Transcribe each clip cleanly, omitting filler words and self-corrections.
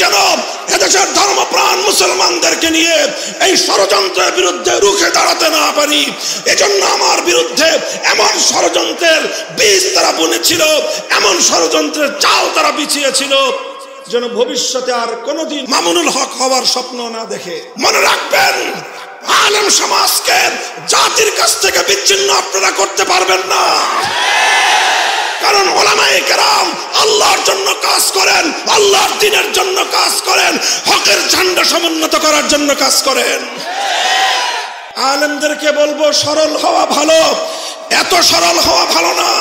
যেন এদেশের ধর্মপ্রাণ মুসলমানদেরকে নিয়ে এই ষড়যন্ত্রের বিরুদ্ধে রুখে দাঁড়াতে না পারি। এজন্য আমার বিরুদ্ধে এমন ষড়যন্ত্রের বীজ তারা বুনেছিল, এমন ষড়যন্ত্রের চাল তারা বিছিয়েছিল যেন ভবিষ্যতে আর কোনোদিন মামুনুল হক হওয়ার স্বপ্ন না দেখে। মনে রাখবেন, আলেম সমাজকে জাতির কাছ থেকে বিচ্ছিন্ন আপনারা করতে পারবেন না, কারণ উলামায়ে কেরাম আল্লাহর জন্য কাজ করেন, আল্লাহর দ্বীনের জন্য কাজ করেন, হকের ঝান্ডা সমুন্নত করার জন্য কাজ করেন। আলেমদেরকে বলবো সরল হওয়া ভালো, এত সরল হওয়া ভালো না।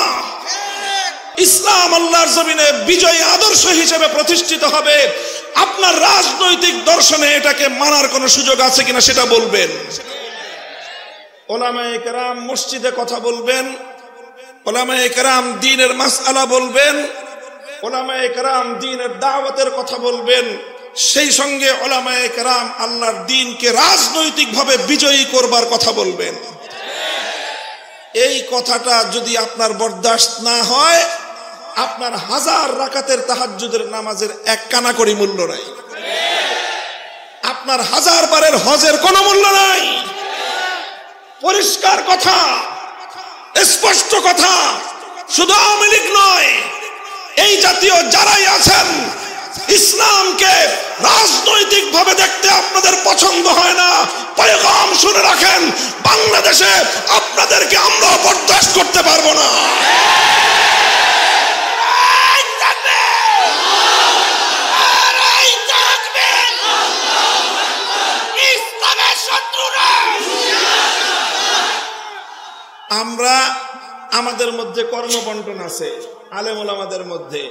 ইসলাম আল্লাহর জমিনে বিজয়ী আদর্শ হিসেবে প্রতিষ্ঠিত হবে, আপনার রাজনৈতিক দর্শনে এটাকে মানার কোনো সুযোগ আছে কিনা সেটা বলবেন। উলামায়ে কেরাম মসজিদে কথা বলবেন, উলামায়ে কেরাম দ্বীনের মাসআলা বলবেন, উলামায়ে কেরাম দ্বীনের দাওয়াতের কথা বলবেন, সেই সঙ্গে উলামায়ে কেরাম আল্লাহর দ্বীনকে রাজনৈতিকভাবে বিজয়ী করবার কথা বলবেন। এই কথাটা যদি আপনার বরদাস্ত না হয়, আপনার 1000 রাকাতের তাহাজ্জুদের নামাজের এক কানা করি মূল্য নাই, আপনার 1000 বারের হজের কোনো মূল্য নাই। পরিষ্কার কথা, স্পষ্ট কথা। শুধু আওয়ামী লীগ নয়, এই জাতীয় যারাই আছেন, ইসলামকে রাজনৈতিক ভাবে দেখতে আপনাদের পছন্দ হয় না, পয়গাম শুনে রাখেন, বাংলাদেশে আপনাদেরকে আমরা বরদাস্ত করতে পারবো না। আমরা আমাদের মধ্যে কর্মবন্টন আছে, আলেম ওলামাদের মধ্যে।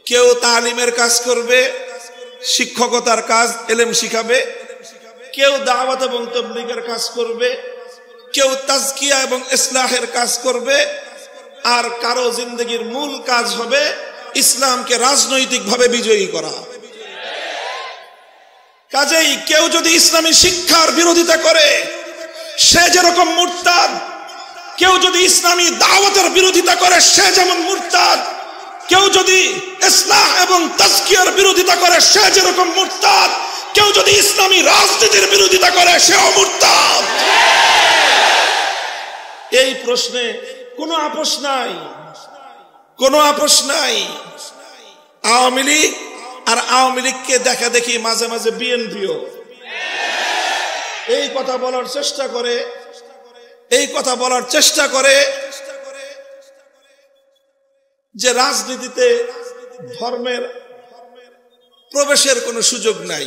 কেউ তালিমের কাজ করবে, শিক্ষকতার কাজ, এলেম শিখাবে। কেউ দাওয়াত এবং তাবলীগের কাজ করবে, কেউ তাজকিয়া এবং ইসলাহের কাজ করবে, আর কারো জিন্দগির মূল কাজ হবে ইসলামকে রাজনৈতিকভাবে বিজয়ী করা। কাজেই কেউ যদি ইসলামী শিক্ষার বিরোধিতা করে সে যেরকম মুরতাদ, কেউ যদি ইসলামী দাওয়াতের বিরোধিতা করে সে যেমন মুরতাদ, কেউ যদি ইসলাহ এবং তাজকিয়ার বিরোধিতা করে সে যেরকম মুরতাদ, কেউ যদি ইসলামী রাজনীতির বিরোধিতা করে সেও মুরতাদ। এই প্রশ্নে কোনো আপোষ নাই, কোনো আপোষ নাই। আওয়ামী লীগ আর আওয়ামী লীগকে দেখা দেখি মাঝে মাঝে বিএনপিও এই কথা বলার চেষ্টা করে, এই কথা বলার চেষ্টা করে যে রাজনীতিতে ধর্মের প্রবেশের কোনো সুযোগ নাই।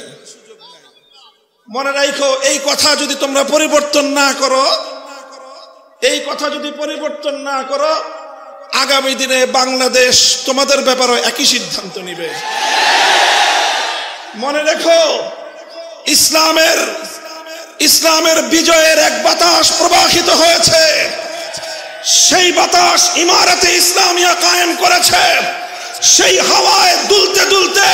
মনে রাখো, এই কথা যদি তোমরা পরিবর্তন না করো, এই কথা যদি পরিবর্তন না করো, আগামী দিনে বাংলাদেশ তোমাদের ব্যাপারে একই সিদ্ধান্ত নেবে। মনে রেখো, ইসলামের বিজয়ের এক বাতাস প্রবাহিত হয়েছে, সেই বাতাস ইমারতে ইসলামিয়া কায়েম করেছে। সেই হাওয়ায় দুলতে দুলতে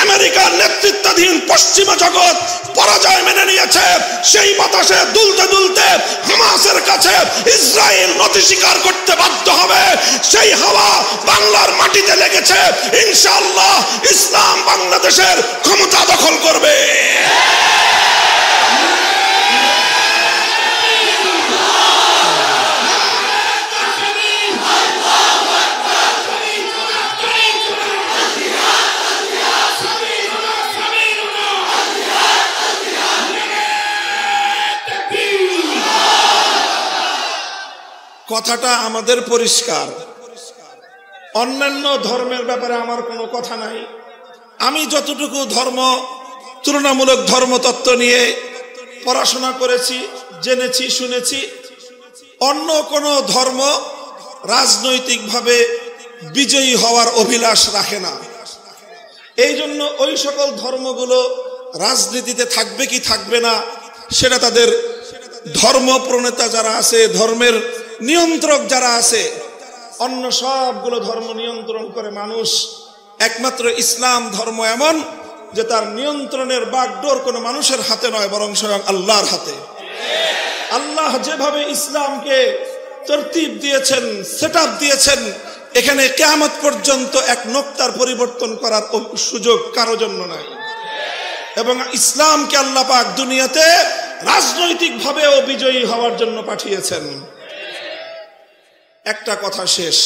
আমেরিকার নেতৃত্বাধীন পশ্চিমা জগৎ পরাজয় মেনে নিয়েছে। সেই বাতাসে দুলতে দুলতে হামাসের কাছে ইসরায়েল নতি স্বীকার করতে বাধ্য হবে। সেই হাওয়া বাংলার মাটিতে লেগেছে। ইনশাআল্লাহ ইসলাম বাংলাদেশের ক্ষমতা দখল করবে। কথাটা আমাদের পরিষ্কার। অন্যান্য ধর্মের ব্যাপারে আমার কোনো কথা নাই। আমি যতটুকু তুলনামূলক ধর্মতত্ত্ব নিয়ে পড়াশোনা করেছি, জেনেছি, শুনেছি, অন্য কোনো ধর্ম রাজনৈতিকভাবে বিজয়ী হওয়ার অভিলাষ রাখে না। এই জন্য ওই সকল ধর্মগুলো রাজনীতিতে থাকবে কি থাকবে না সেটা তাদের ধর্ম প্রণেতা যারা আছে, ধর্মের নিয়ন্ত্রক যারা আছে, অন্য সবগুলো ধর্ম নিয়ন্ত্রণ করে মানুষ। একমাত্র ইসলাম ধর্ম এমন যে তার নিয়ন্ত্রণের বাগডোর কোনো মানুষের হাতে নয়, বরং স্বয়ং আল্লাহর হাতে। আল্লাহ যেভাবে ইসলামকে তরতিব দিয়েছেন, সেটআপ দিয়েছেন, এখানে কিয়ামত পর্যন্ত এক নোক্তার পরিবর্তন করার সুযোগ কারো জন্য নাই। এবং ইসলামকে আল্লাহ পাক দুনিয়াতে রাজনৈতিকভাবেও বিজয়ী হওয়ার জন্য পাঠিয়েছেন। একটা কথা শেষ।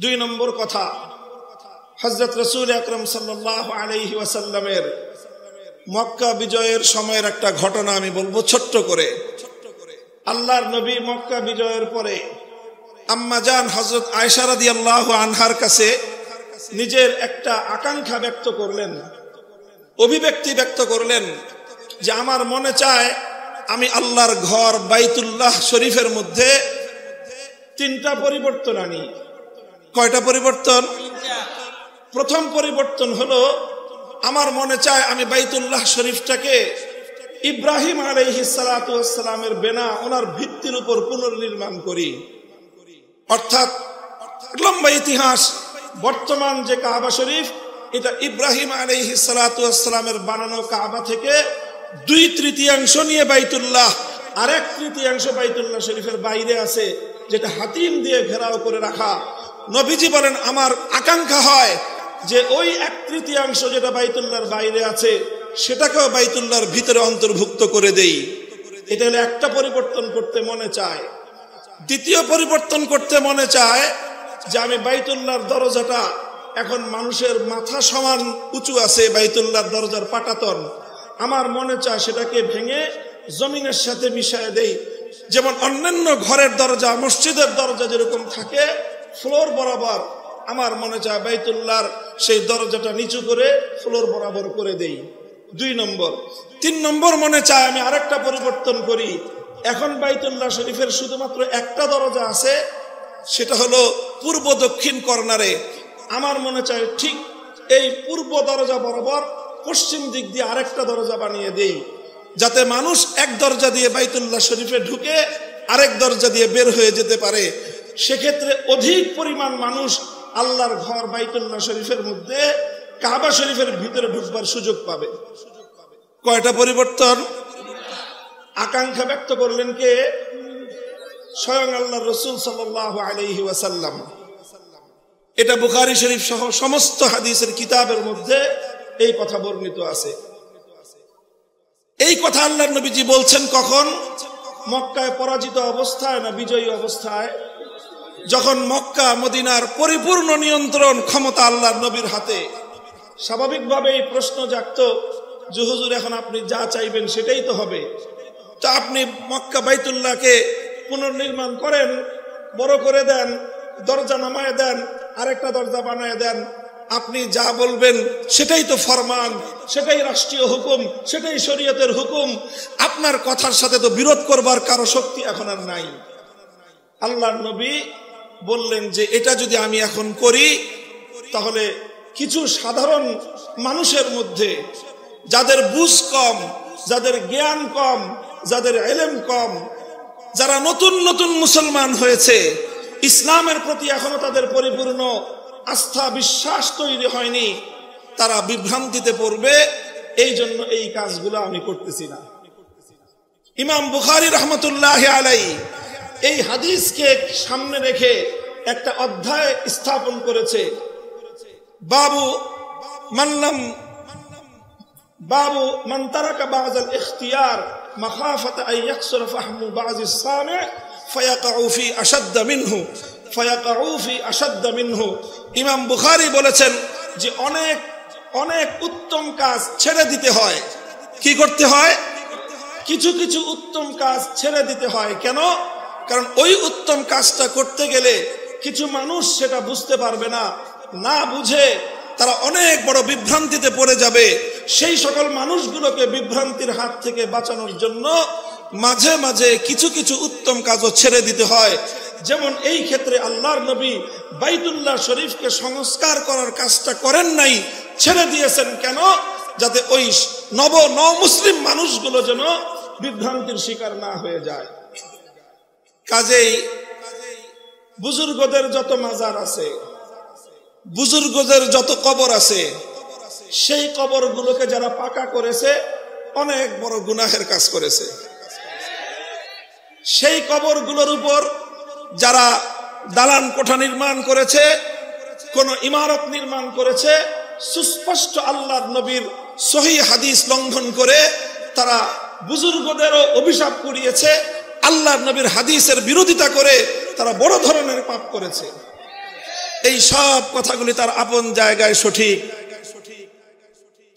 2 নম্বর কথা, হযরত রাসূল আকরাম সাল্লাল্লাহু আলাইহি ওয়াসাল্লামের মক্কা বিজয়ের সময়ের একটা ঘটনা আমি বলবো ছোট্ট করে। আল্লাহর নবী মক্কা বিজয়ের পরে আম্মা জান হযরত আয়েশা রাদিয়াল্লাহু আনহার কাছে নিজের একটা আকাঙ্ক্ষা ব্যক্ত করলেন, অভিব্যক্তি ব্যক্ত করলেন যে আমার মনে চায় আমি আল্লাহর ঘর বাইতুল্লাহ শরীফের মধ্যে 3টা পরিবর্তন আনি। কয়টা পরিবর্তন? প্রথম পরিবর্তন হলো আমার মনে চায় আমি বাইতুল্লাহ শরীফটাকে ইব্রাহিম আলাইহিস সালাতু ওয়াস সালামের বেনা ওনার ভিত্তির উপর পুনর্নির্মাণ করি। অর্থাৎ লম্বা ইতিহাস, বর্তমান যে কাবা শরীফ এটা ইব্রাহিম আলাইহিস সালাতু ওয়াস সালামের বানানো কাবা থেকে 2/3 নিয়ে বাইতুল্লাহ, আর 1/3 বাইতুল্লাহ শরীফের বাইরে আছে, যেটা হাতিম দিয়ে ঘেরাও করে রাখা। নবীজি বলেন আমার আকাঙ্ক্ষা হয় যে ওই 1/3 যেটা বাইতুল্লাহর বাইরে আছে সেটাকেও বাইতুল্লাহর ভিতরে অন্তর্ভুক্ত করে দেই। এটা হলো একটা পরিবর্তন করতে মনে চায়। দ্বিতীয় পরিবর্তন করতে মনে চায় যে আমি বাইতুল্লাহর দরজাটা, এখন মানুষের মাথা সমান উঁচু আছে বাইতুল্লাহর দরজার পাটাতন, আমার মনে চায় সেটাকে ভেঙে জমিনের সাথে মিশিয়ে দেই। যেমন অন্যান্য ঘরের দরজা, মসজিদের দরজা যেরকম থাকে ফ্লোর বরাবর, আমার মনে চায় বাইতুল্লাহর সেই দরজাটা নিচু করে ফ্লোর বরাবর করে দেই। 2 নম্বর। 3 নম্বর মনে চায় আমি আরেকটা পরিবর্তন করি। এখন বাইতুল্লাহ শরীফের শুধুমাত্র একটা দরজা আছে, সেটা হলো পূর্ব দক্ষিণ কর্নারে। আমার মনে চায় ঠিক এই পূর্ব দরজা বরাবর পশ্চিম দিক দিয়ে আরেকটা দরজা বানিয়ে দেই, যাতে মানুষ এক দরজা দিয়ে বাইতুল্লাহ শরীফে ঢুকে আরেক দরজা দিয়ে বের হয়ে যেতে পারে। সেক্ষেত্রে অধিক পরিমাণ মানুষ আল্লাহর ঘর বাইতুল্লাহ শরীফের মধ্যে কাবা শরীফের ভিতরে ঢুকবার সুযোগ পাবে। কয়টা পরিবর্তন? আকাঙ্ক্ষা ব্যক্ত করলেন কে? স্বয়ং আল্লাহর রাসূল সাল্লাল্লাহু আলাইহি ওয়াসাল্লাম। এটা বুখারী শরীফ সহ সমস্ত হাদিসের কিতাবের মধ্যে এই কথা বর্ণিত আছে। এই কথা আল্লাহর নবীজি বলছেন কখন? মক্কায় পরাজিত অবস্থায় না বিজয়ী অবস্থায়? যখন মক্কা মদিনার পরিপূর্ণ নিয়ন্ত্রণ ক্ষমতা আল্লাহর নবীর হাতে। স্বাভাবিকভাবে এই প্রশ্ন জাগতো যে হুজুর এখন আপনি যা চাইবেন সেটাই তো হবে, তা আপনি মক্কা বাইতুল্লাহকে পুনর্নির্মাণ করেন, বড় করে দেন, দরজা নামায় দেন, আরেকটা দরজা বানায় দেন, আপনি যা বলবেন সেটাই তো ফরমান, সেটাই রাষ্ট্রীয় হুকুম, সেটাই শরীয়তের হুকুম, আপনার কথার সাথে তো বিরোধ করবার কারো শক্তি এখন আর নাই। আল্লাহর নবী বললেন যে এটা যদি আমি এখন করি তাহলে কিছু সাধারণ মানুষের মধ্যে যাদের বুঝ কম, যাদের জ্ঞান কম, যাদের ইলম কম, যারা নতুন নতুন মুসলমান হয়েছে, ইসলামের প্রতি এখনো তাদের পরিপূর্ণ আস্থা বিশ্বাস তৈরি হয়নি, তারা বিভ্রান্তিতে পড়বে। এই জন্য এই কাজগুলো আমি করতেছি না। ইমাম বুখারী রাহমাতুল্লাহি আলাইহি এই হাদিসকে সামনে রেখে একটা অধ্যায় স্থাপন করেছে, বাবু মান তারাকা বা'যাল ইখতিয়ার মাখাফাতা আন ইয়াকসুরা ফাহমু বা'যিস সামি' ফায়াকাউ ফি আশাদ্দা মিনহু। ইমাম বুখারী বলেছেন যে অনেক অনেক উত্তম কাজ ছেড়ে দিতে হয়। কি করতে হয়? কিছু কিছু উত্তম কাজ ছেড়ে দিতে হয়। কেন? কারণ ওই উত্তম কাজটা করতে গেলে কিছু মানুষ সেটা বুঝতে পারবে না, না বুঝে তারা অনেক বড় বিভ্রান্তিতে পড়ে যাবে। সেই সকল মানুষগুলোকে বিভ্রান্তির হাত থেকে বাঁচানোর জন্য মাঝে মাঝে কিছু কিছু উত্তম কাজও ছেড়ে দিতে হয়। যেমন এই ক্ষেত্রে আল্লাহর নবী বাইতুল্লাহ শরীফকে সংস্কার করার কাজটা করেন নাই, ছেড়ে দিয়েছেন। কেন? যাতে ওই নব মুসলিম মানুষগুলো যেন বিভ্রান্তির শিকার না হয়ে যায়। কাজেই বুজুর্গদের যত মাজার আছে, বুজুর্গদের যত কবর আছে, সেই কবরগুলোকে যারা পাকা করেছে অনেক বড় গুনাহের কাজ করেছে। সেই কবরগুলোর উপর যারা দালান কোঠা নির্মাণ করেছে, কোন ইমারত নির্মাণ করেছে, সুস্পষ্ট আল্লাহর নবীর সহিহ হাদিস লঙ্ঘন করে তারা বুজুর্গদেরও অভিশাপ কুড়িয়েছে, আল্লাহর নবীর হাদিসের বিরোধিতা করে তারা বড় ধরনের পাপ করেছে। এই সব কথাগুলি তার আপন জায়গায় সঠিক।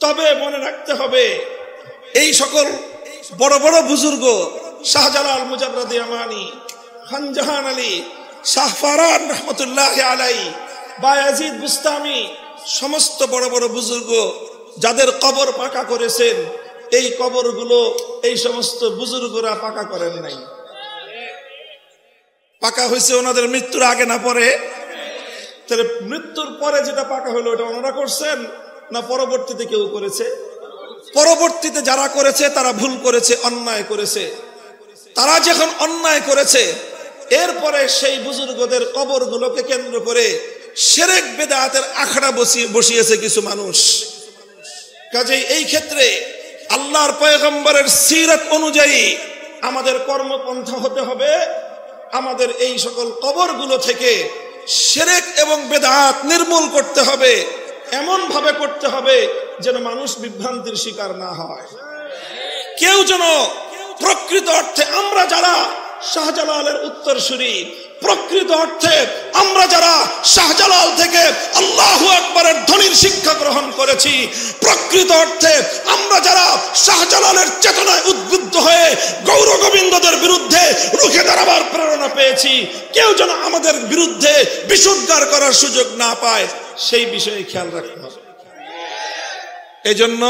তবে মনে রাখতে হবে, এই সকল বড় বড় বুজুর্গ, শাহজালাল মুজাররদ ইয়ামানি, খানজাহান আলী, শাহ ফারান রহমতুল্লাহ আলাইহি, বায়াজিদ বুস্তামি, সমস্ত বড় বড় বুজুর্গ যাদের কবর পাকা করেছেন, এই কবরগুলো এই সমস্ত বুজুর্গরা পাকা করেন নাই। পাকা হয়েছে ওনাদের মৃত্যুর আগে না পরে? তাহলে মৃত্যুর পরে যেটা পাকা হলো ওটা ওনারা করছেন না পরবর্তীতে কেউ করেছে? পরবর্তীতে যারা করেছে তারা ভুল করেছে, অন্যায় করেছে। তারা যখন অন্যায় করেছে, এরপরে সেই বুজুর্গদের কবরগুলোকে কেন্দ্র করে শিরক বিদআতের আখড়া বসিয়েছে কিছু মানুষ। কাজেই এই ক্ষেত্রে আল্লাহর পয়গম্বরের সিরাত অনুযায়ী আমাদের কর্মপন্থা হতে হবে, আমাদের এই সকল কবরগুলো থেকে শিরক এবং বিদআত নির্মূল করতে হবে, এমন ভাবে করতে হবে যেন মানুষ বিভ্রান্তির শিকার না হয়। কেউ যেন প্রকৃত অর্থে আমরা যারা শাহজালালের উত্তরসূরি, প্রকৃত অর্থে আমরা যারা শাহজালাল থেকে আল্লাহু আকবারের ধ্বনির শিক্ষা গ্রহণ করেছি, প্রকৃত অর্থে আমরা যারা শাহজালালের চেতনায় উদ্বুদ্ধ হয়ে গৌর গোবিন্দদের বিরুদ্ধে রুখে দাঁড়াবার প্রেরণা পেয়েছি, কেউ যেন আমাদের বিরুদ্ধে বিশুদ্ধার করার সুযোগ না পায়, সেই বিষয়ে খেয়াল রাখতে হবে। এজন্য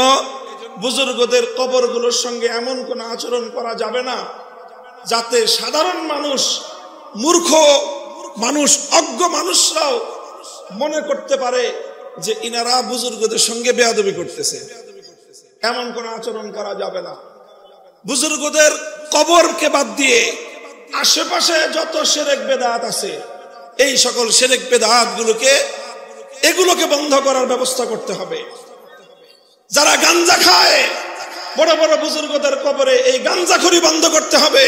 বুজুর্গদের কবরগুলোর সঙ্গে এমন কোন আচরণ করা যাবে না যাতে সাধারণ মানুষ, মূর্খ মানুষ, অজ্ঞ মানুষরাও মনে করতে পারে যে ইনারা বুজুর্গদের সঙ্গে বেয়াদবি করতেছে। এমন কোন আচরণ করা যাবে না। বুজুর্গদের কবরকে বাদ দিয়ে আশেপাশে যত শিরক বিদআত আছে, এই সকল শিরক বিদআত এগুলোকে বন্ধ করার ব্যবস্থা করতে হবে। যারা গাঞ্জা খায়, বড় বড় বুজুর্গদের কবরে এই গাঞ্জাখুরি বন্ধ করতে হবে।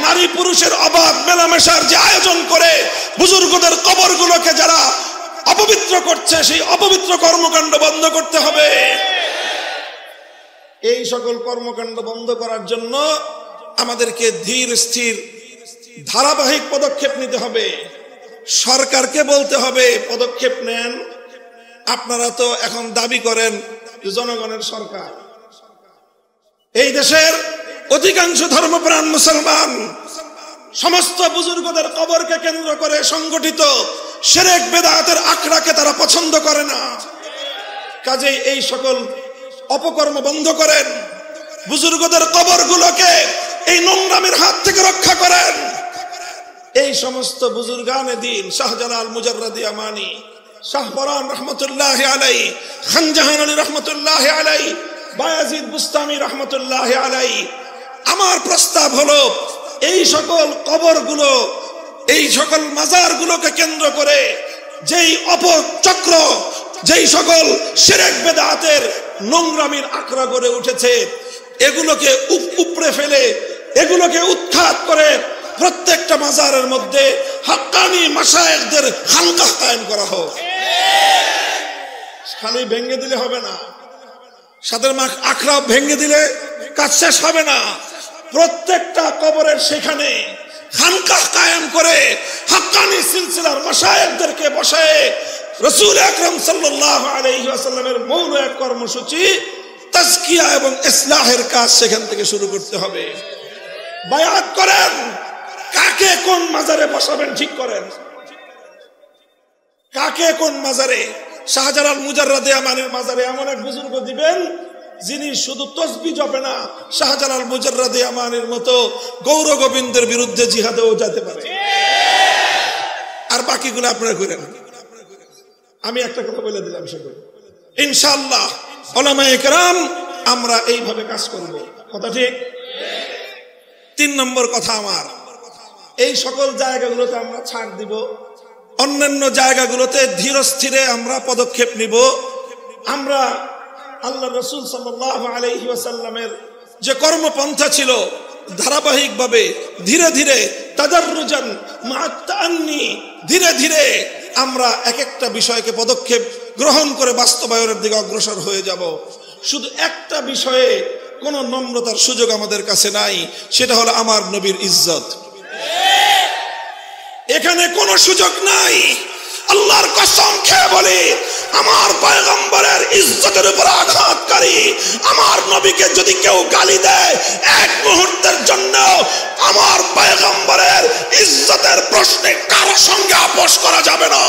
নারী পুরুষের অবাধ মেলামেশার যে আয়োজন করে বুজুর্গদের কবরগুলোকে যারা অপবিত্র করছে, সেই অপবিত্র কর্মকাণ্ড বন্ধ করতে হবে। এই সকল কর্মকাণ্ড বন্ধ করার জন্য আমাদেরকে ধীর স্থির ধারাবাহিক পদক্ষেপ নিতে হবে। সরকারকে বলতে হবে পদক্ষেপ নেন। আপনারা তো এখন দাবি করেন জনগণের সরকার। এই দেশের অধিকাংশ ধর্মপ্রাণ মুসলমান সমস্ত বুজুর্গদের কবরকে কেন্দ্র করে সংগঠিত শিরক বিদআতের আখড়াকে তারা পছন্দ করে না। কাজেই এই সকল অপকর্ম বন্ধ করেন, বুজুর্গদের কবরগুলোকে এই নোংরামের হাত থেকে রক্ষা করেন। এই সমস্ত বুজুর্গানে দিন, শাহজালাল মুজাররদ ইয়ামানি, শাহ ফারান রহমতুল্লাহ আলাইহি, খানজাহান আলী রহমতুল্লাহ আলাইহি, বায়াজিদ বুস্তামি রহমতুল্লাহ আলাইহি, আমার প্রস্তাব হলো এই সকল কবরগুলো, এই সকল মাজারগুলোকে কেন্দ্র করে যেই অপচক্র, যেই সকল শিরক বিদআতের নোংরামির আখড়া গড়ে উঠেছে, এগুলোকে উপড়ে ফেলে, এগুলোকে উৎখাত করে প্রত্যেকটা মাজারের মধ্যে হাক্কানি মাশায়েখদের খানকাহ কায়েম করা হোক। খালি ভেঙে দিলে হবে না, সাথে আখড়া ভেঙে দিলে কাজ শেষ হবে না। প্রত্যেকটা কবরের সেখানে খানকাহ কায়েম করে হাক্কানি সিলসিলার মাশায়েখদেরকে বসায় রাসূল আকরাম সাল্লাল্লাহু আলাইহি ওয়াসাল্লামের মৌন এক কর্মসূচি তাজকিয়া এবং ইসলাহের কাজ সেখান থেকে শুরু করতে হবে। বায়াত করেন, কাকে কোন মাজারে বসাবেন ঠিক করেন। কাকে কোন মাজারে? শাহজালাল মুজাররদ ইয়ামানির মাজারে এমন এক বুজুর্গ দিবেন যিনি শুধু তসবিহ জপে না, শাহজালাল মুজাররদ ইয়ামানির মতো গৌর গোবিন্দের বিরুদ্ধে জিহাদেও যেতে পারে। আর বাকিগুলো আপনারা করেন। আমি একটা কথা বলে দিলাম, সেগুলো ইনশাআল্লাহ উলামায়ে কেরাম আমরা এইভাবে কাজ করব। কথা ঠিক? 3 নম্বর কথা আমার, এই সকল জায়গাগুলোতে আমরা ছাড় দিব, অন্যান্য জায়গাগুলোতে ধীর স্থিরে আমরা পদক্ষেপ নিব। আমরা আল্লাহ রাসূল সাল্লাল্লাহু আলাইহি ওয়াসাল্লামের যে কর্মপন্থা ছিল ধারাবাহিকভাবে ধীরে ধীরে তাদাররুজান মা'আত তাআন্নি ধীরে ধীরে আমরা এক একটা বিষয়কে পদক্ষেপ গ্রহণ করে বাস্তবায়নের দিকে অগ্রসর হয়ে যাব। শুধু একটা বিষয়ে কোনো নম্রতার সুযোগ আমাদের কাছে নাই, সেটা হলো আমার নবীর ইজ্জত। এখানে কোনো সুযোগ নাই। আল্লাহর কসম খেয়ে বলি, আমার পয়গম্বরের ইজ্জতের উপর আঘাতকারী আমার নবীকে যদি কেউ গালি দেয়, এক মুহূর্তের জন্য আমার পয়গম্বরের ইজ্জতের প্রশ্নে কারো সঙ্গে আপোষ করা যাবে না।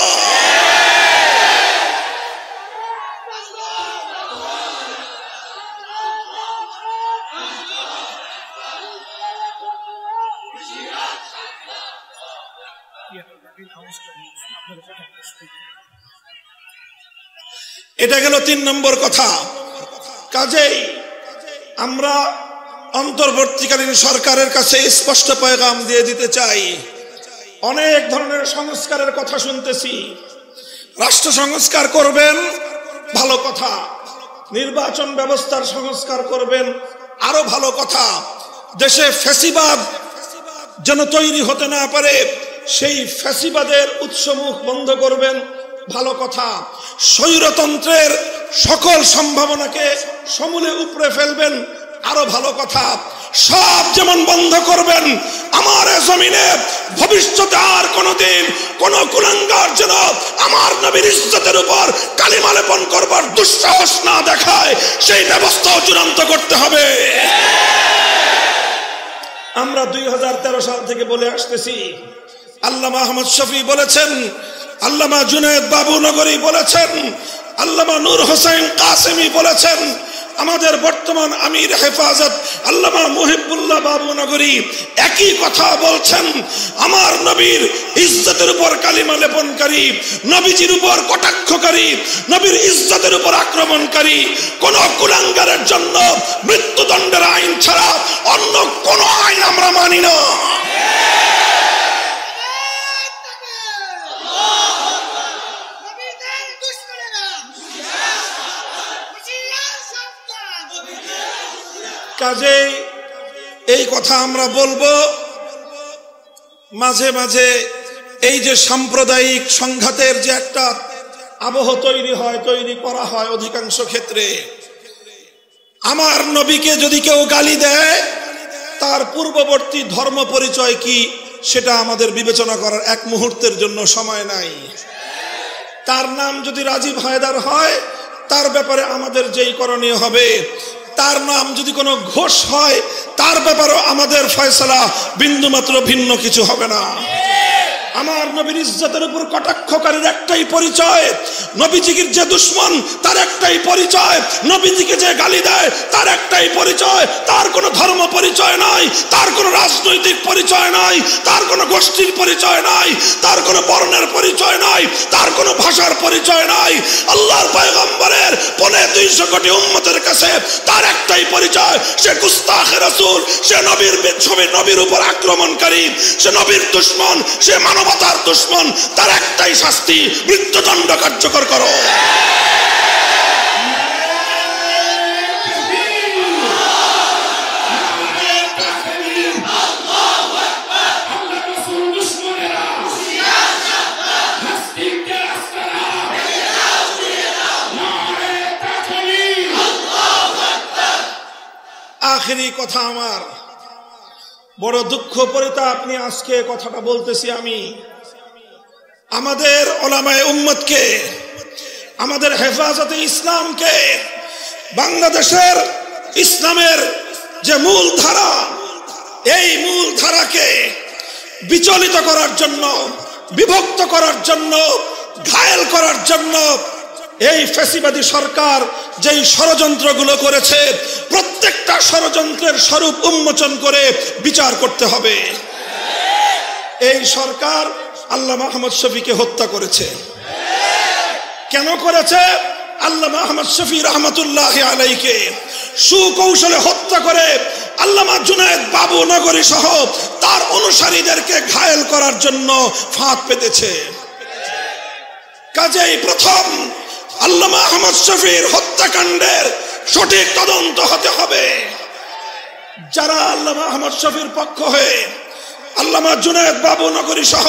এটা গেল 3 নম্বর কথা। কাজেই আমরা অন্তর্বর্তীকালীন সরকারের কাছে স্পষ্ট পয়গাম দিয়ে দিতে চাই, অনেক ধরনের সংস্কারের কথা শুনতেছি। রাষ্ট্র সংস্কার করবেন, ভালো কথা। নির্বাচন ব্যবস্থার সংস্কার করবেন, আরো ভালো কথা। দেশে ফ্যাসিবাদ যেন তৈরি হতে না পারে, সেই ফ্যাসিবাদের উৎসমুখ বন্ধ করবেন, ভালো কথা। স্বৈরতন্ত্রের সকল সম্ভাবনাকে সমূলে উপড়ে ফেলবেন, আরো ভালো কথা। সব যেমন বন্ধ করবেন, আমার জমিনে ভবিষ্যতে আর কোনদিন কোন কুলাঙ্গার যেন আমার নবীর ইজ্জতের উপর কালিমা লেপন করবার দুঃসাহস না দেখায়, সেই ব্যবস্থাও চূড়ান্ত করতে হবে। আমরা 2013 সাল থেকে বলে আসতেছি, আল্লামা আহমদ শফি বলেছেন, আল্লামা জুনায়েদ বাবুনগরী বলেছেন, আল্লামা নূর হোসেন কাসেমি বলেছেন, আমাদের বর্তমান আমির হেফাজত আল্লামা মুহিবুল্লাহ বাবুনগরী একই কথা বলছেন। আমার নবীর ইজ্জতের উপর কালিমা লেপনকারী, নবীজির উপর কটাক্ষকারী, নবীর ইজ্জতের উপর আক্রমণকারী কোন কুলাঙ্গারের জন্য মৃত্যুদণ্ডের আইন ছাড়া অন্য কোন আইন আমরা মানি না। কাজেই এই কথা আমরা বলবো। মাঝে মাঝে এই যে সাম্প্রদায়িক সংঘাতের যে একটা আবহ তৈরি করা হয় অধিকাংশ ক্ষেত্রে, আমার নবীকে যদি কেউ গালি দেয়, তার পূর্ববর্তী ধর্ম পরিচয় কি সেটা আমাদের বিবেচনা করার এক মুহূর্তের জন্য সময় নাই। তার নাম যদি রাজীব হায়দার হয়, তার ব্যাপারে আমাদের যেই করণীয় হবে, তার নাম যদি কোনো ঘোষ হয়, তার ব্যাপারেও আমাদের ফয়সালা বিন্দুমাত্র ভিন্ন কিছু হবে না। আমার নবীর ইজ্জতের উপর কটাক্ষকারীর একটাই পরিচয়, নবীজির যে দুশ্মন তার একটাই পরিচয়, নবীজিকে যে গালি দেয় তার একটাই পরিচয়। তার কোনো ধর্ম পরিচয় নাই, তার কোনো রাজনৈতিক পরিচয় নাই, তার কোনো গোষ্ঠীর পরিচয় নাই, তার কোনো বর্ণের পরিচয় নাই, তার কোনো ভাষার পরিচয় নাই। আল্লাহর পয়গম্বরের 250 কোটি উম্মতের কাছে তার একটাই পরিচয়, সে গুস্তাখে রাসূল, সে নবীর উপর আক্রমণকারী, সে নবীর দুশ্মন, সে মানবতার দুশ্মন। তার একটাই শাস্তি, মৃত্যুদণ্ড কার্যকর করো। আখেরি কথা আমার, বড় দুঃখ পরিতাপ নিয়ে আজকে কথাটা বলতেছি আমি। আমাদের ওলামায়ে উম্মতকে, আমাদের হেফাজতে ইসলামকে, বাংলাদেশের ইসলামের যে মূল ধারা, এই মূল ধারাকে বিচলিত করার জন্য, বিভক্ত করার জন্য, ঘায়েল করার জন্য এই ফ্যাসিবাদী সরকার যেই ষড়যন্ত্রগুলো করেছে, প্রত্যেকটা ষড়যন্ত্রের স্বরূপ উন্মোচন করে বিচার করতে হবে। এই সরকার আল্লামা আহমদ শফিকে হত্যা করেছে। কেন করেছে? আল্লামা আহমদ শফি রহমতুল্লাহ আলাইকে সুকৌশলে হত্যা করে আল্লামা জুনায়েদ বাবুনগরী সহ তার অনুসারীদেরকে ঘায়েল করার জন্য ফাঁদ পেতেছে। কাজেই প্রথম আল্লামা আহমদ শফির হত্যাকাণ্ডের সঠিক তদন্ত হতে হবে। যারা আল্লামা আহমদ শফির পক্ষ হয়ে আল্লামা জুনায়েদ বাবু নগরী সহ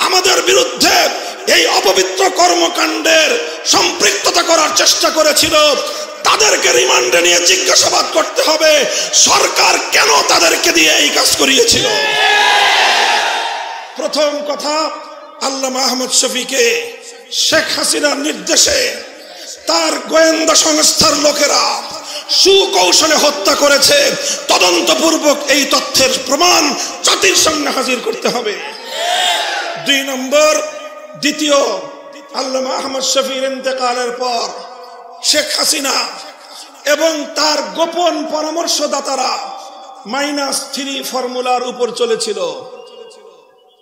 আমাদের বিরুদ্ধে এই অপবিত্র কর্মকাণ্ডের সম্পৃক্ততা করার চেষ্টা করেছিল, তাদেরকে রিমান্ডে নিয়ে জিজ্ঞাসাবাদ করতে হবে সরকার কেন তাদেরকে দিয়ে এই কাজ করিয়েছিল। প্রথম কথা, আল্লামা আহমদ শফিকে শেখ হাসিনার নির্দেশে তার গোয়েন্দা সংস্থার লোকেরা সুকৌশলে হত্যা করেছে। তদন্তপূর্বক এই তথ্যের প্রমাণ জাতির সামনে হাজির করতে হবে। 2 নম্বর, দ্বিতীয়, আল্লামা আহমদ শফির ইন্তেকালের পর শেখ হাসিনা এবং তার গোপন পরামর্শদাতারা -3 ফর্মুলার উপর চলেছিল।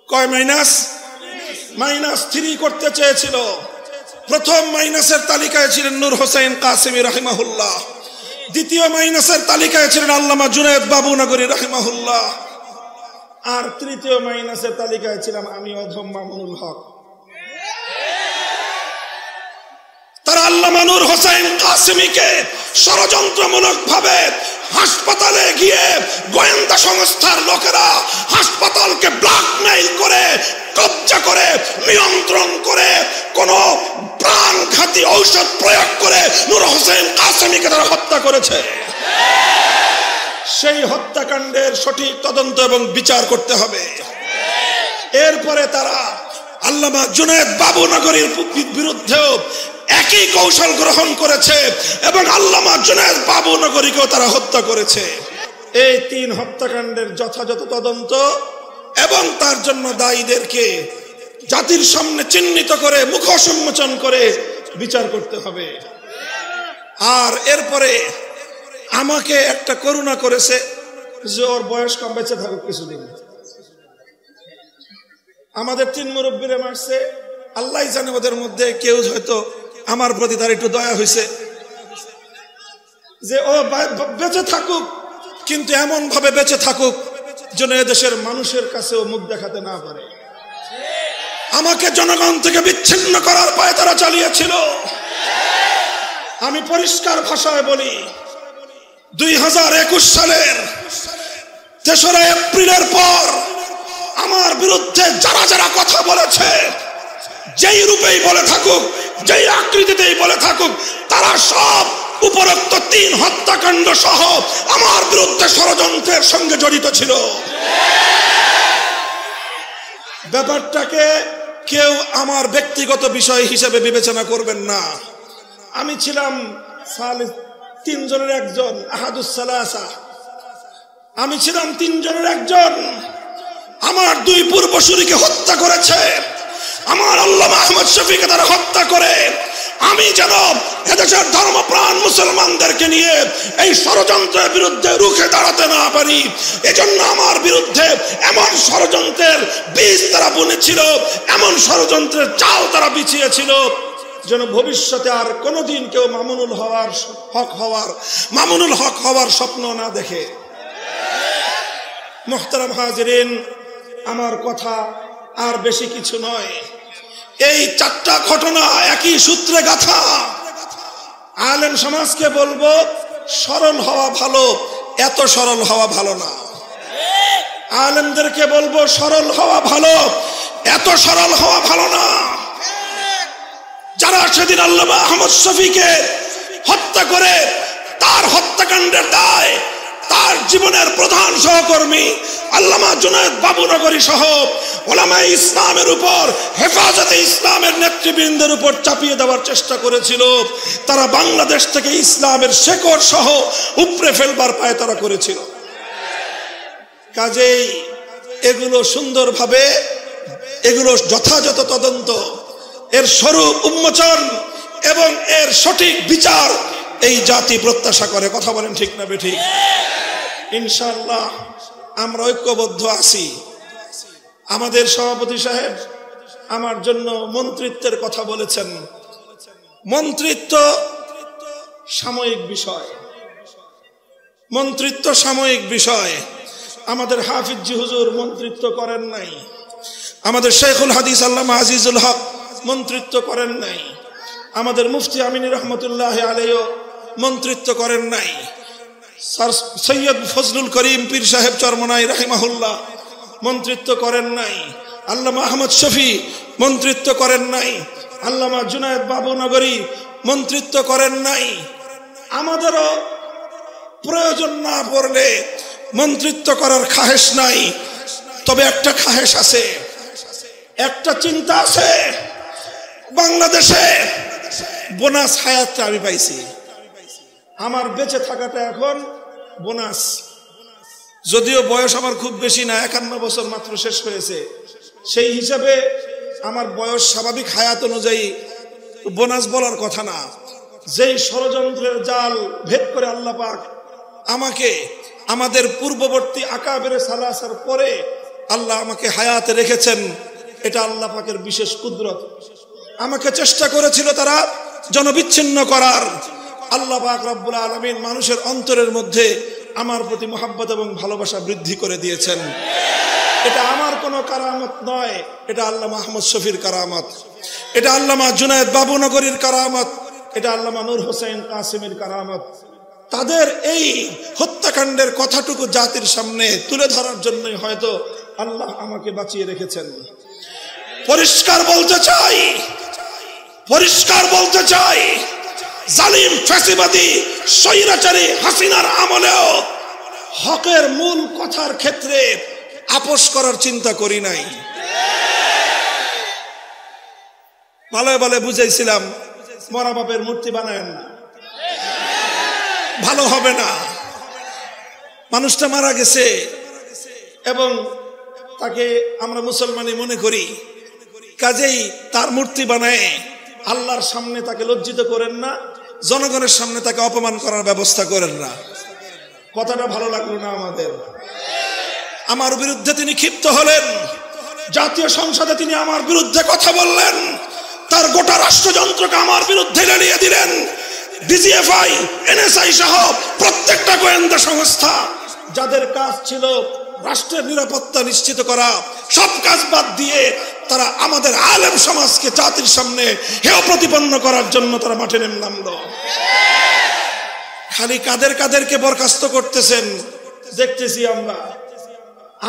কয় -3 করতে চেয়েছিল। প্রথম মাইনাসের তালিকায় ছিলেন নূর হোসেন কাসেমি রাহিমাহুল্লাহ, দ্বিতীয় মাইনাসের তালিকায় ছিলেন আল্লামা জুনায়েদ বাবু নগরী রাহিমাহুল্লাহ, আর তৃতীয় মাইনাসের তালিকায় ছিলাম আমি অধম মামুনুল হক। তারা আল্লামা নূর হোসেন কাসেমিকে ষড়যন্ত্রমূলক ভাবে হাসপাতালে গিয়ে গোয়েন্দা সংস্থার লোকেরা হাসপাতালকে ব্ল্যাকমেইল করে, কবজা করে, নিয়ন্ত্রণ করে, কোন প্রাণঘাতী ঔষধ প্রয়োগ করে নূর হোসেন কাসেমিকে তারা হত্যা করেছে। সেই হত্যাকাণ্ডের সঠিক তদন্ত এবং বিচার করতে হবে। এরপরে তারা আল্লামা জুনায়েদ বাবু নগরীর বিরুদ্ধেও একই কৌশল গ্রহণ করেছে এবং আল্লামা জুনায়েদ বাবু নগরীকেও তারা হত্যা করেছে। এই 3 হত্যাকাণ্ডের যথাযথ তদন্ত এবং তার জন্য দায়ীদেরকে জাতির সামনে চিহ্নিত করে মুখোশ উন্মোচন করে বিচার করতে হবে। আর এরপরে আমাকে একটা করুণা করেছে যে ওর বয়স কম, বেঁচে থাকুক কিছুদিন। আমাদের 3 মুরব্বীরে মারছে, আল্লাহ জানে ওদের মধ্যে কেউ হয়তো আমার প্রতি তার একটু দয়া হয়েছে যে ও বেঁচে থাকুক, কিন্তু এমন ভাবে বেঁচে থাকুক যেন এদেশের মানুষের কাছেও মুখ দেখাতে না পারে। আমাকে জনগণ থেকে বিচ্ছিন্ন করার পায়ে তারা চালিয়েছিল। আমি পরিষ্কার ভাষায় বলি, 2021 সালের 3রা এপ্রিলের পর আমার বিরুদ্ধে যারা যারা কথা বলেছে, যেই রূপেই বলে থাকুক, যেই আকৃতিতেই বলে থাকুক, তারা সব উপরোক্ত 3 হত্যাকাণ্ড সহ আমার বিরুদ্ধে ষড়যন্ত্রের সঙ্গে জড়িত ছিল। ব্যাপারটাকে কেউ আমার ব্যক্তিগত বিষয় হিসেবে বিবেচনা করবেন না। আমি ছিলাম 3 জনের একজন, আহাদুস সালাসা। আমি ছিলাম 3 জনের একজন। আমার 2 পূর্বসূরীকে হত্যা করেছে, আমার আল্লামা আহমদ শফিকে তারা হত্যা করে আমি যেন এদেশের ধর্মপ্রাণ মুসলমানদেরকে নিয়ে এই ষড়যন্ত্রের বিরুদ্ধে রুখে দাঁড়াতে না পারি, এজন্য আমার বিরুদ্ধে এমন ষড়যন্ত্রের বীজ তারা বুনেছিল, এমন ষড়যন্ত্রের চাল তারা বিছিয়েছিল যেন ভবিষ্যতে আর কোনোদিন কেউ মামুনুল হক হওয়ার স্বপ্ন না দেখে। মুহতারাম হাজিরিন, আমার কথা আর বেশি কিছু নয়। এই 4টা ঘটনা একই সূত্রে গাথা। আলেম সমাজকে বলবো, সরল হওয়া ভালো, এত সরল হওয়া ভালো না। আলেমদেরকে বলবো, সরল হওয়া ভালো, এত সরল হওয়া ভালো না। যারা সেদিন আল্লামা আহমদ শফিকে হত্যা করে তার হত্যাকাণ্ডের দায় তার জীবনের প্রধান সহকর্মী আল্লামা জুনায়েদ বাবু নগরী সহ উলামায়ে ইসলামের উপর, হেফাজতে ইসলামের নেতৃবৃন্দের উপর চাপিয়ে দেওয়ার চেষ্টা করেছিল, তারা বাংলাদেশ থেকে ইসলামের শেকড় সহ উপড়ে ফেলবার পায় তারা করেছিল। কাজেই এগুলো সুন্দরভাবে, এগুলো যথাযথ তদন্ত, এর স্বরূপ উন্মোচন এবং এর সঠিক বিচার এই জাতি প্রত্যাশা করে। কথা বলেন ঠিক না বেঠিক? ইনশাআল্লাহ আমরা ঐক্যবদ্ধ আছি। আমাদের সভাপতি সাহেব আমার জন্য মন্ত্রিত্বের কথা বলেছেন। মন্ত্রিত্ব সাময়িক বিষয়, মন্ত্রিত্ব সাময়িক বিষয়। আমাদের হাফিজ জি হুজুর মন্ত্রিত্ব করেন নাই, আমাদের শেখুল হাদিস আল্লামা আজিজুল হক মন্ত্রিত্ব করেন নাই, আমাদের মুফতি আমিনী রহমতুল্লাহ আলাইহি মন্ত্রিত্ব করেন নাই। সৈয়দ ফজলুল করিম পীর সাহেব চরমনাই রাহিমাহুল্লাহ মন্ত্রিত্ব করেন নাই, আল্লামা আহমদ শফি মন্ত্রিত্ব করেন নাই, আল্লামা জুনায়েদ বাবুনগরী মন্ত্রিত্ব করেন নাই। আমাদেরও প্রয়োজন না পড়লে মন্ত্রিত্ব করার খাহেশ নাই, তবে একটা খাহেশ আছে, একটা চিন্তা আছে। বাংলাদেশে বোনাস হায়াতটা আমি পাইছি, আমার বেঁচে থাকাটা এখন বোনাস। যদিও বয়স আমার খুব বেশি না, 51 বছর মাত্র শেষ হয়েছে, সেই হিসাবে আমার বয়স স্বাভাবিক হায়াত অনুযায়ী বোনাস বলার কথা না। যেই ষড়যন্ত্রের জাল ভেদ করে আল্লাহ পাক আমাকে আমাদের পূর্ববর্তী আকাবের সালাসার পরে আল্লাহ আমাকে হায়াতে রেখেছেন, এটা আল্লাহ পাকের বিশেষ কুদরত। আমাকে চেষ্টা করেছিল তারা জনবিচ্ছিন্ন করার, আল্লাহ পাক রব্বুল আলামিন মানুষের অন্তরের মধ্যে আমার প্রতি মহব্বত এবং ভালোবাসা বৃদ্ধি করে দিয়েছেন। এটা আমার কোনো কারামত নয়, এটা আল্লামা আহমদ শফির কারামত, এটা আল্লামা জুনায়েদ বাবুনগরীর কারামত, এটা আল্লামা নূর হোসেন কাসিমের কারামত। তাদের এই হত্যাকাণ্ডের কথাটুকু জাতির সামনে তুলে ধরার জন্যই হয়তো আল্লাহ আমাকে বাঁচিয়ে রেখেছেন। পরিষ্কার বলতে চাই, পরিষ্কার বলতে চাই, জালিম ফ্যাসিবাদী স্বৈরাচারী হাসিনার আমলেও হকের মূল কথার ক্ষেত্রে আপোষ করার চিন্তা করি নাই। ভালো ভালো বুঝাইছিলাম, মরা বাপের মূর্তি বানায়েন না, ভালো হবে না। মানুষটা মারা গেছে এবং তাকে আমরা মুসলমানই মনে করি, কাজেই তার মূর্তি বানায় আল্লাহর সামনে তাকে লজ্জিত করেন না, জনগণের সামনে তাকে অপমান করার ব্যবস্থা করেন না। কথাটা ভালো লাগলো না আমাদের। আমার বিরুদ্ধে তিনি ক্ষিপ্ত হলেন, জাতীয় সংসদে তিনি আমার বিরুদ্ধে কথা বললেন, তার গোটা রাষ্ট্রযন্ত্রকে আমার বিরুদ্ধে লেলিয়ে দিলেন। ডিজিএফআই, এনএসআই সহ প্রত্যেকটা গোয়েন্দা সংস্থা যাদের কাজ ছিল রাষ্ট্রের নিরাপত্তা নিশ্চিত করা, সব কাজ বাদ দিয়ে তারা আমাদের আলেম সমাজকে জাতির সামনে হেয় প্রতিপন্ন করার জন্য তারা মাঠে নামলো। খালি কাদের কাদেরকে বরখাস্ত করতেছেন দেখতেছি আমরা।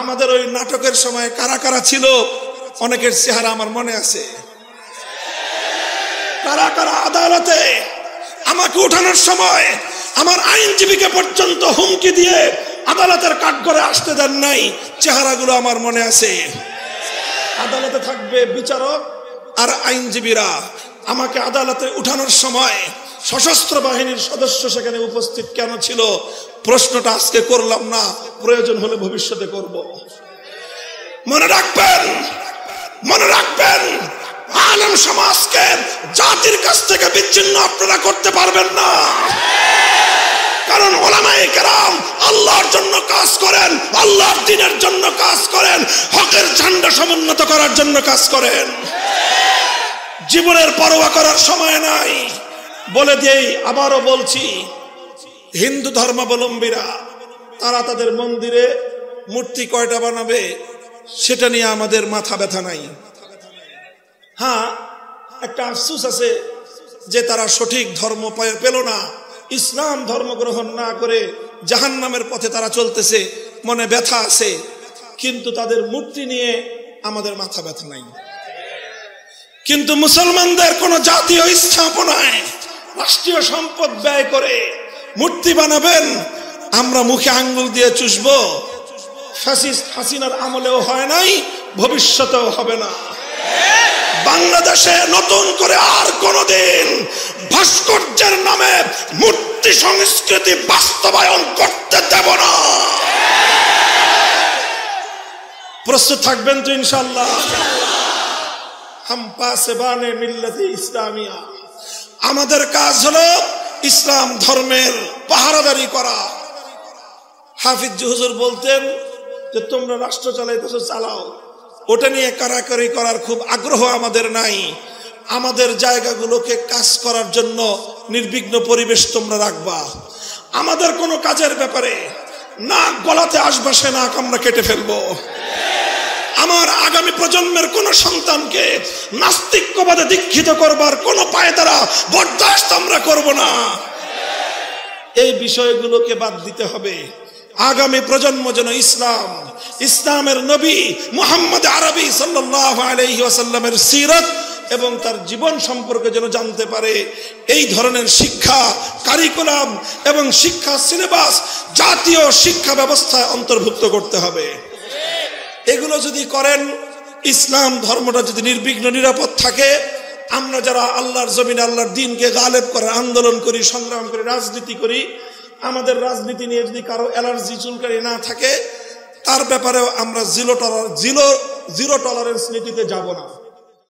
আমাদের ওই নাটকের সময় কারা কারা ছিল অনেকের চেহারা আমার মনে আছে। কারা কারা আদালতে আমাকে উঠানোর সময় আমার আইনজীবীকে পর্যন্ত হুমকি দিয়ে আদালতের কাঠগড়ে আসতে দেন নাই, চেহারাগুলো আমার মনে আছে। আদালতে থাকবে বিচারক আর আইনজীবীরা। আমাকে আদালতে উঠানোর সময় সশস্ত্র বাহিনীর সদস্য সেখানে উপস্থিত কেন ছিল প্রশ্নটা আজকে করলাম না, প্রয়োজন হলে ভবিষ্যতে করব। মনে রাখবেন, মনে রাখবেন, আলেম সমাজকে জাতির কাছ থেকে বিচ্ছিন্ন আপনারা করতে পারবেন না। কারণ উলামায়ে কেরাম আল্লাহর জন্য কাজ করেন, আল্লাহর দ্বীনের জন্য কাজ করেন, হকের ঝান্ডা সমুন্নত করার জন্য কাজ করেন। জীবনের পরোয়া করার সময় নাই। বলে দেই, আবারও বলছি, হিন্দু ধর্মাবলম্বীরা তারা তাদের মন্দিরে মূর্তি কয়টা বানাবে সেটা নিয়ে আমাদের মাথা ব্যথা নাই। হ্যাঁ, একটা আফসোস আছে যে তারা সঠিক ধর্ম পেল না, ইসলাম ধর্ম গ্রহণ না করে জাহান্নামের পথে তারা চলতেছে, মনে ব্যথা আছে। কিন্তু তাদের মূর্তি নিয়ে আমাদের মাথা ব্যথা নাই। কিন্তু মুসলমানদের কোন জাতীয় স্থাপনায় রাষ্ট্রীয় সম্পদ ব্যয় করে মূর্তি বানাবেন, আমরা মুখে আঙ্গুল দিয়ে চুষবো। ফ্যাসিস্ট হাসিনার আমলেও হয় নাই, ভবিষ্যতেও হবে না। বাংলাদেশে নতুন করে আর কোনদিন ভাস্কর্যের নামে মূর্তি সংস্কৃতি বাস্তবায়ন করতে দেব না। প্রস্তুত থাকবেন তো ইনশাআল্লাহ? হাম পাসবানে মিল্লাতে ইসলামিয়া, আমাদের কাজ হলো ইসলাম ধর্মের পাহারাদারি করা। হাফিজ হুজুর বলতেন যে তোমরা রাষ্ট্র চালাইতেছো, চালাও, ওটা নিয়ে কারাকারি করার খুব আগ্রহ আমাদের নাই। আমাদের জায়গাগুলোকে কাজ করার জন্য নির্বিঘ্ন পরিবেশ তোমরা রাখবা। আমাদের কোনো কাজের ব্যাপারে নাক গলাতে আসবা, সে নাক আমরা কেটে ফেলবো। আমার আগামী প্রজন্মের কোন সন্তানকে নাস্তিক্যবাদে দীক্ষিত করবার কোন পায়তারা বরদাস্ত আমরা করব না। এই বিষয়গুলোকে বাদ দিতে হবে। আগামী প্রজন্ম যেন ইসলামের নবী মুহাম্মদ আরবি সাল্লাল্লাহু আলাইহি ওয়াসাল্লামের সিরাত এবং তার জীবন সম্পর্কে যেন জানতে পারে। এই ধরনের শিক্ষা কারিকুলাম এবং শিক্ষা সিলেবাস জাতীয় শিক্ষা ব্যবস্থায় অন্তর্ভুক্ত করতে হবে। এগুলো যদি করেন, ইসলাম ধর্মটা যদি নির্বিঘ্ন নিরাপদ থাকে, আমরা যারা আল্লাহর জমিনে আল্লাহর দ্বীনকে গালেব করার আন্দোলন করি, সংগ্রাম করি, রাজনীতি করি, আমাদের রাজনীতি নিয়ে যদি কারো অ্যালার্জি চুলকানি না থাকে, তার ব্যাপারেও আমরা জিরো টলারেন্স নীতিতে যাব না।